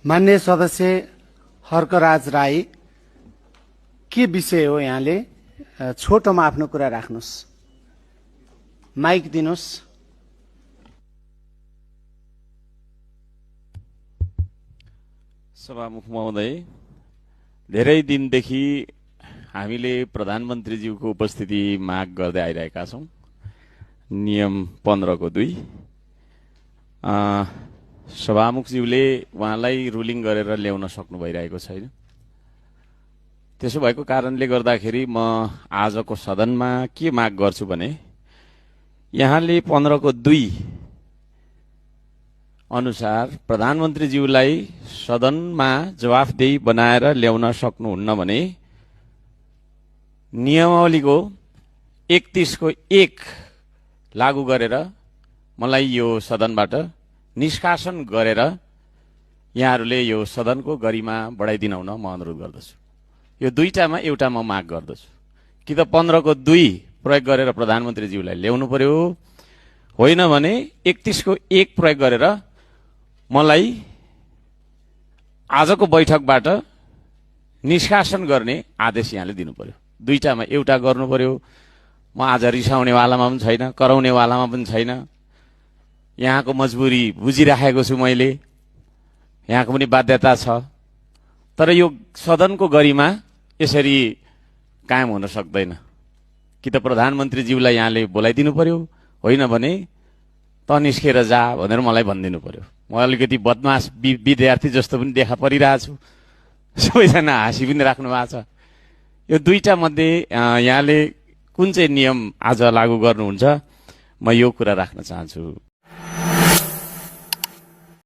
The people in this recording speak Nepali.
मान्य सदस्य हर्कराज राई, के विषय हो? यहाँले छोटोमा आफ्नो कुरा राख्नुहोस्, माइक दिनुहोस्। सभामुख महोदय, धेरै दिनदेखि हामीले प्रधानमन्त्रीज्यूको उपस्थिति माग गर्दै आइरहेका छौं। नियम 15 को 2 सभामुखज्यूले उहाँलाई रुलिङ गरेर ल्याउन सक्नु भइरहेको छैन। त्यसो भएको कारणले गर्दाखेरि म आजको सदनमा के माग गर्छु भने, यहाँले 15 को 2 अनुसार प्रधानमन्त्रीज्यूलाई सदनमा जवाफदेही बनाएर ल्याउन सक्नुहुन्न भने नियमावलीको 31 को 1 लागू गरेर मलाई यो सदनबाट निष्कासन गरेर यहाँहरूले यो सदनको गरिमा बढाइदिन हुन म अनुरोध गर्दछु। यो दुईटामा एउटा म माग गर्दछु कि त 15 को 2 प्रयोग गरेर प्रधानमन्त्रीज्यूलाई ल्याउनु पर्यो, होइन भने 31 को 1 प्रयोग गरेर मलाई आजको बैठकबाट निष्कासन गर्ने आदेश यहाँले दिनु पर्यो। दुईटामा एउटा गर्नु पर्यो। म आज रिसाउनेवालामा पनि छैन, कराउनेवालामा पनि छैन। यहाँको मजबुरी बुझिराखेको छु मैले, यहाँको पनि बाध्यता छ। तर यो सदनको गरिमा यसरी कायम हुन सक्दैन। कि त प्रधानमन्त्रीज्यूलाई यहाँले बोलाइदिनु पर्यो, होइन भने त निस्केर जा भनेर मलाई भनिदिनु पर्यो। म अलिकति बदमास विद्यार्थी जस्तो पनि देखा परिरहेको छु, सबैजना हाँसी पनि राख्नु भएको छ। यो दुईटा मध्ये यहाँले कुन चाहिँ नियम आज लागू गर्नुहुन्छ, म यो कुरा राख्न चाहन्छु।